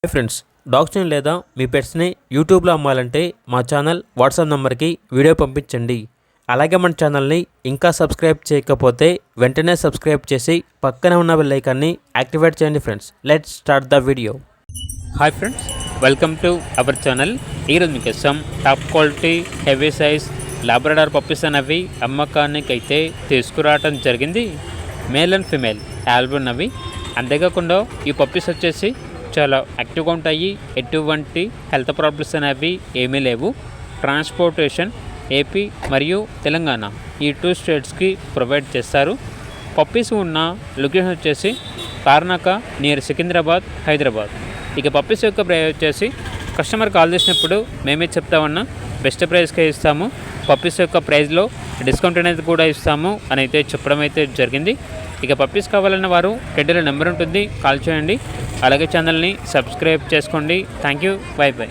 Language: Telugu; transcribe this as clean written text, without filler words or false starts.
హాయ్ ఫ్రెండ్స్, డాగ్స్ని లేదా మీ పెట్స్ని యూట్యూబ్లో అమ్మాలంటే మా ఛానల్ వాట్సాప్ నెంబర్కి వీడియో పంపించండి. అలాగే మన ఛానల్ని ఇంకా సబ్స్క్రైబ్ చేయకపోతే వెంటనే సబ్స్క్రైబ్ చేసి పక్కనే ఉన్న బెల్ ఐకాన్ని యాక్టివేట్ చేయండి. Friends, let's start the video. Hi friends, welcome to our channel. ఈరోజు మీకోసం top quality heavy size Labrador puppies అనేవి అమ్మకానికి అయితే తీసుకురావడం జరిగింది. మేల్ అండ్ ఫిమేల్ ఆల్బమ్ అవి. అంతేకాకుండా ఈ పప్పీస్ వచ్చేసి చాలా యాక్టివ్గా ఉంటాయి. ఎటువంటి హెల్త్ ప్రాబ్లమ్స్ అనేవి ఏమీ లేవు. ట్రాన్స్పోర్టేషన్ ఏపీ మరియు తెలంగాణ ఈ 2 స్టేట్స్కి ప్రొవైడ్ చేస్తారు. పప్పీస్ ఉన్న లొకేషన్ వచ్చేసి తార్నాక నియర్ సికింద్రాబాద్, హైదరాబాద్. ఇక పప్పీస్ యొక్క ప్రైస్ వచ్చేసి కస్టమర్ కాల్ చేసినప్పుడు మేమే చెప్తామన్నా బెస్ట్ ప్రైస్కే ఇస్తాము. పప్పీస్ యొక్క ప్రైస్లో డిస్కౌంట్ అనేది కూడా ఇస్తాము అని అయితే చెప్పడం అయితే జరిగింది. ఇక పప్పీస్ కావాలన్న వారు టెడ్డీలో నెంబర్ ఉంటుంది, కాల్ చేయండి. అలాగే ఛానల్ని సబ్స్క్రైబ్ చేసుకోండి. Thank you, by by.